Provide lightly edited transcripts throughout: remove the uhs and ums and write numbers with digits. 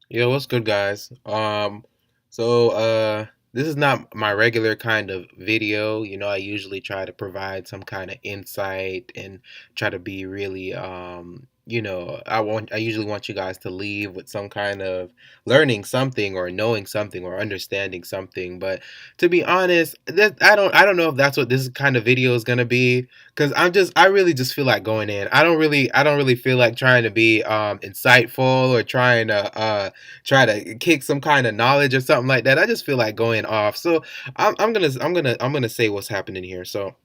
Yo, what's good, guys? This is not my regular kind of video. I usually try to provide some kind of insight and try to be really, I usually want you guys to leave with some kind of learning something or knowing something or understanding something. But to be honest, I don't know if that's what this kind of video is gonna be. Cause I really just feel like going in. I don't really feel like trying to be insightful or try to kick some kind of knowledge or something like that. I just feel like going off. So I'm gonna say what's happening here. So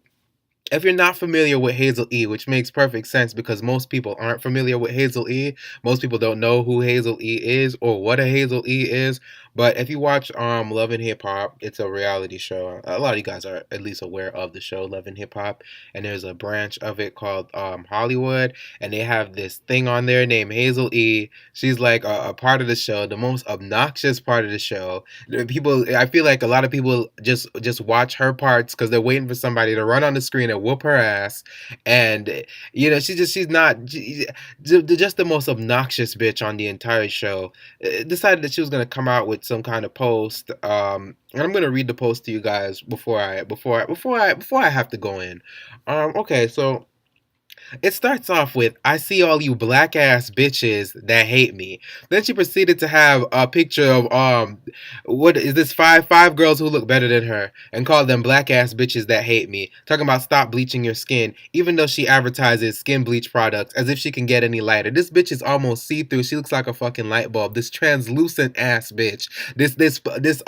if you're not familiar with Hazel E, which makes perfect sense because most people aren't familiar with Hazel E, most people don't know who Hazel E is or what a Hazel E is. But if you watch Love and Hip Hop, it's a reality show. A lot of you guys are at least aware of the show Love and Hip Hop, and there's a branch of it called Hollywood, and they have this thing on there named Hazel E. She's like a part of the show, the most obnoxious part of the show. I feel like a lot of people just watch her parts because they're waiting for somebody to run on the screen and whoop her ass, and she's not just the most obnoxious bitch on the entire show. Decided that she was gonna come out with some kind of post, and I'm gonna read the post to you guys before I have to go in. Okay, so it starts off with, I see all you black ass bitches that hate me. Then she proceeded to have a picture of what is this, five girls who look better than her and call them black ass bitches that hate me. Talking about stop bleaching your skin, even though she advertises skin bleach products as if she can get any lighter. This bitch is almost see-through. She looks like a fucking light bulb. This translucent ass bitch. This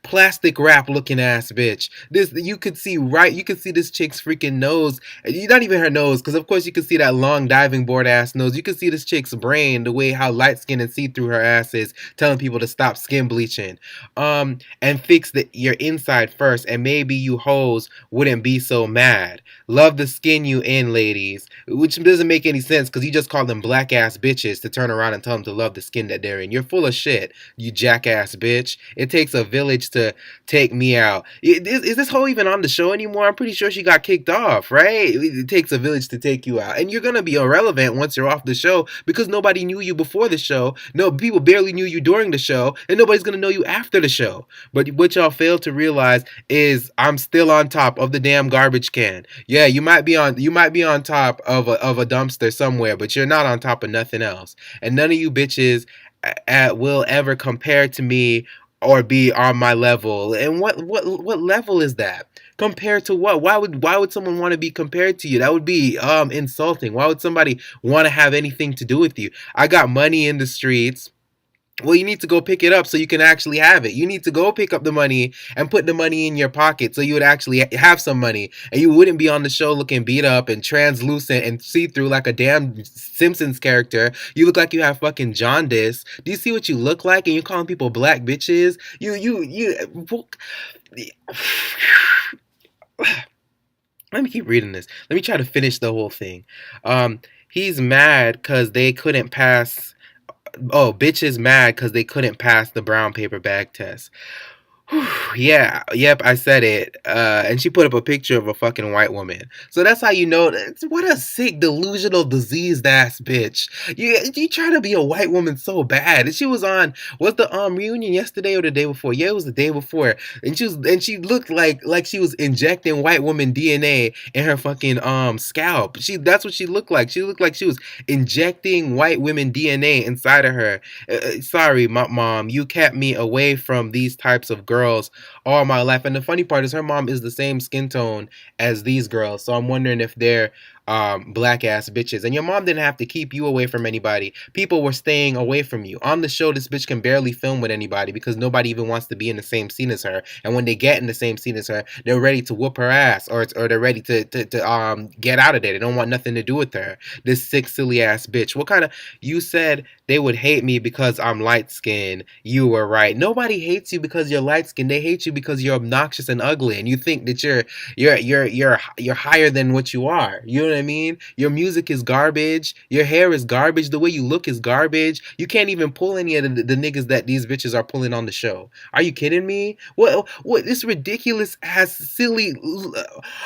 plastic wrap looking ass bitch. This you could see this chick's freaking nose. Not even her nose, because of course you can see that long diving board ass nose. You can see this chick's brain, the way how light skinned and see through her ass is, telling people to stop skin bleaching, and fix your inside first, and maybe you hoes wouldn't be so mad. Love the skin you in, ladies, which doesn't make any sense because you just call them black ass bitches to turn around and tell them to love the skin that they're in. You're full of shit, you jackass bitch. It takes a village to take me out. Is this hoe even on the show anymore? I'm pretty sure she got kicked off, right? It takes a village to take you out. And you're going to be irrelevant once you're off the show because nobody knew you before the show. No, people barely knew you during the show, and nobody's going to know you after the show. But what y'all fail to realize is I'm still on top of the damn garbage can. Yeah, you might be on top of a dumpster somewhere, but you're not on top of nothing else. And none of you bitches will ever compare to me or be on my level. And what level is that? Compared to what? Why would someone want to be compared to you? That would be insulting. Why would somebody want to have anything to do with you? I got money in the streets. Well, you need to go pick it up so you can actually have it. You need to go pick up the money and put the money in your pocket so you would actually have some money. And you wouldn't be on the show looking beat up and translucent and see through like a damn Simpsons character. You look like you have fucking jaundice. Do you see what you look like? And you're calling people black bitches? Let me keep reading this. Let me try to finish the whole thing. He's mad because they couldn't pass. Oh, bitch is mad because they couldn't pass the brown paper bag test. Yeah, yep, I said it. And she put up a picture of a fucking white woman. So that's how you know what a sick, delusional, diseased ass bitch. You try to be a white woman so bad. And she was on, was the reunion yesterday or the day before? Yeah, it was the day before. And she looked like she was injecting white woman DNA in her fucking scalp. That's what she looked like. She looked like she was injecting white women DNA inside of her. Sorry, mom, you kept me away from these types of girls all my life. And the funny part is her mom is the same skin tone as these girls. So I'm wondering if they're black ass bitches. And your mom didn't have to keep you away from anybody. People were staying away from you. On the show, this bitch can barely film with anybody because nobody even wants to be in the same scene as her. And when they get in the same scene as her, they're ready to whoop her ass, or they're ready to get out of there. They don't want nothing to do with her. This sick, silly ass bitch. What kind of, you said they would hate me because I'm light skinned. You were right. Nobody hates you because you're light skinned. They hate you because you're obnoxious and ugly, and you think that you're higher than what you are. You know what I mean? Your music is garbage. Your hair is garbage. The way you look is garbage. You can't even pull any of the niggas that these bitches are pulling on the show. Are you kidding me? What this ridiculous ass silly?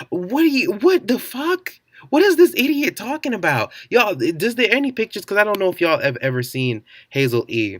What the fuck? What is this idiot talking about? Y'all, is there any pictures? Because I don't know if y'all have ever seen Hazel E.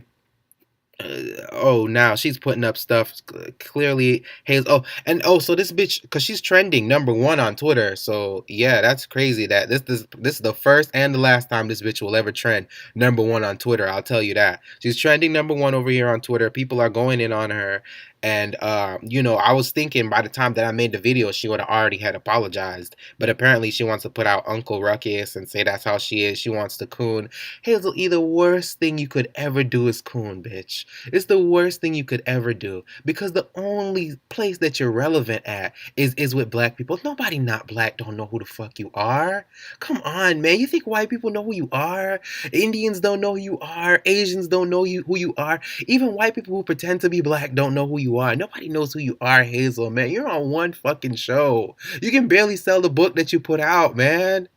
Oh, now she's putting up stuff clearly. Hazel. Oh, and oh, so this bitch, because she's trending #1 on Twitter. So yeah, that's crazy. That this is the first and the last time this bitch will ever trend #1 on Twitter. I'll tell you that. She's trending #1 over here on Twitter. People are going in on her, and I was thinking by the time that I made the video, she would have already had apologized. But apparently, she wants to put out Uncle Ruckus and say that's how she is. She wants to coon. Hazel, the worst thing you could ever do is coon, bitch. It's the worst thing you could ever do because the only place that you're relevant at is with black people. Nobody not black don't know who the fuck you are. Come on, man. You think white people know who you are? Indians don't know who you are. Asians don't know who you are. Even white people who pretend to be black don't know who you are. Nobody knows who you are, Hazel, man. You're on one fucking show. You can barely sell the book that you put out, man.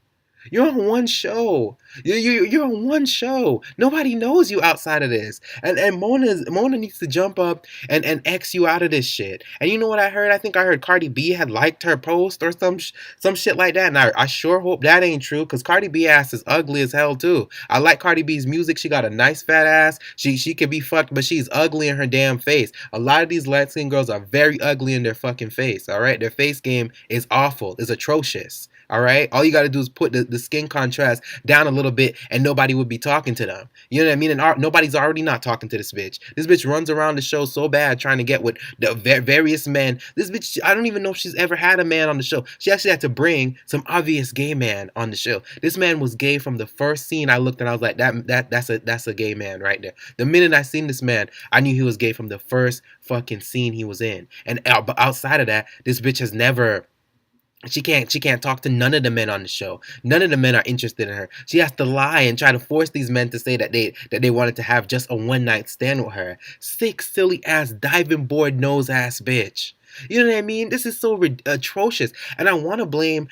You're on one show. You're on one show. Nobody knows you outside of this. And Mona needs to jump up and X you out of this shit. And you know what I heard? I think I heard Cardi B had liked her post or some shit like that. And I sure hope that ain't true because Cardi B ass is ugly as hell too. I like Cardi B's music. She got a nice fat ass. She can be fucked, but she's ugly in her damn face. A lot of these light skinned girls are very ugly in their fucking face. All right, their face game is awful. Is atrocious. All right, all you got to do is put the skin contrast down a little bit, and nobody would be talking to them. You know what I mean? And nobody's already not talking to this bitch. This bitch runs around the show so bad trying to get with the various men. This bitch, I don't even know if she's ever had a man on the show. She actually had to bring some obvious gay man on the show. This man was gay from the first scene. I looked and I was like, that's a gay man right there. The minute I seen this man, I knew he was gay from the first fucking scene he was in. And outside of that, this bitch has never. She can't talk to none of the men on the show. None of the men are interested in her. She has to lie and try to force these men to say that they wanted to have just a one night stand with her. Sick, silly ass, diving board nose ass bitch. You know what I mean? This is so atrocious, and I want to blame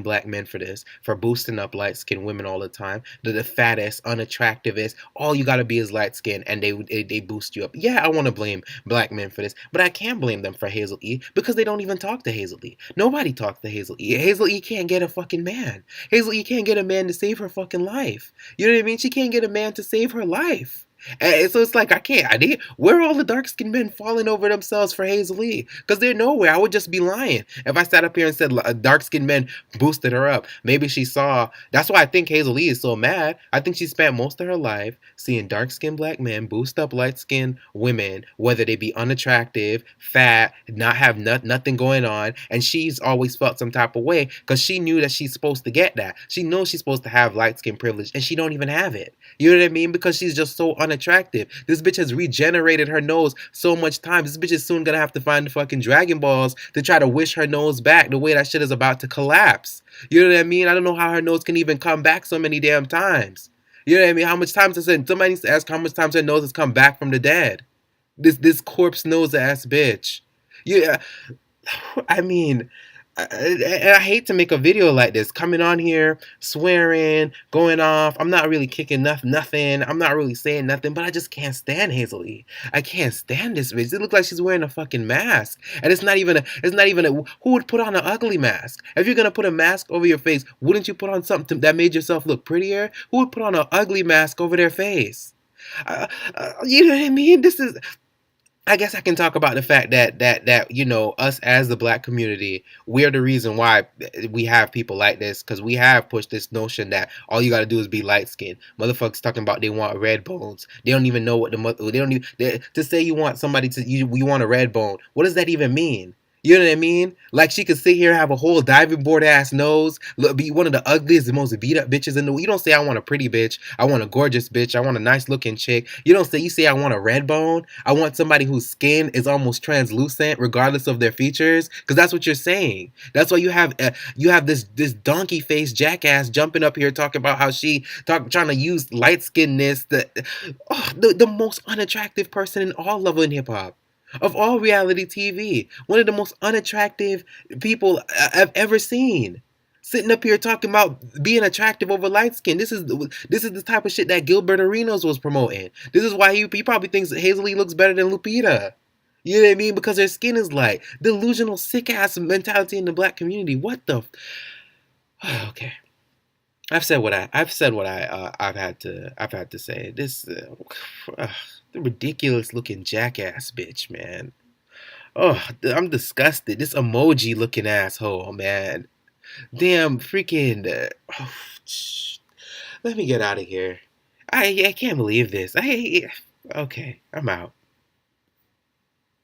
black men for this, for boosting up light skinned women all the time. The fattest, unattractivest. All you gotta be is light skinned, and they boost you up. Yeah, I want to blame black men for this, but I can't blame them for Hazel E because they don't even talk to Hazel E. Nobody talks to Hazel E. Hazel E can't get a fucking man. Hazel E can't get a man to save her fucking life. You know what I mean? She can't get a man to save her life. And so it's like where are all the dark skinned men falling over themselves for Hazel Lee? Because they're nowhere. I would just be lying if I sat up here and said dark skinned men boosted her up. Maybe she saw. That's why I think Hazel Lee is so mad. I think she spent most of her life seeing dark skinned black men boost up light skinned women, whether they be unattractive, fat, not have nothing going on, and she's always felt some type of way because she knew that she's supposed to get that. She knows she's supposed to have light skin privilege, and she don't even have it. You know what I mean? Because she's just so unattractive. This bitch has regenerated her nose so much times. This bitch is soon gonna have to find the fucking Dragon Balls to try to wish her nose back the way that shit is about to collapse. You know what I mean? I don't know how her nose can even come back so many damn times. You know what I mean? How much times I said somebody needs to ask how much times her nose has come back from the dead. This corpse nose ass bitch. Yeah, I mean, I hate to make a video like this, coming on here, swearing, going off. I'm not really kicking nothing. I'm not really saying nothing, but I just can't stand Hazel E. I can't stand this bitch. It looks like she's wearing a fucking mask. And who would put on an ugly mask? If you're gonna put a mask over your face, wouldn't you put on something that made yourself look prettier? Who would put on an ugly mask over their face? You know what I mean? I guess I can talk about the fact that us as the black community, we're the reason why we have people like this, because we have pushed this notion that all you got to do is be light skinned. Motherfuckers talking about they want red bones. They don't even know what they don't even to say you want somebody to you want a red bone. What does that even mean? You know what I mean? Like she could sit here and have a whole diving board ass nose, be one of the ugliest and most beat up bitches in the world. You don't say I want a pretty bitch. I want a gorgeous bitch. I want a nice looking chick. You say I want a red bone. I want somebody whose skin is almost translucent regardless of their features, because that's what you're saying. That's why you have this donkey faced jackass jumping up here talking about how trying to use light skinnedness, the most unattractive person in all level in hip hop. Of all reality TV, one of the most unattractive people I've ever seen, sitting up here talking about being attractive over light skin. This is the type of shit that Gilbert Arenas was promoting. This is why he probably thinks that Hazel Lee looks better than Lupita. You know what I mean? Because her skin is light. Delusional, sick ass mentality in the black community. What the? Okay. I've had to say. This the ridiculous looking jackass bitch, man. Oh, I'm disgusted. This emoji looking asshole, man. Damn freaking. Let me get out of here. I can't believe this. Okay, I'm out.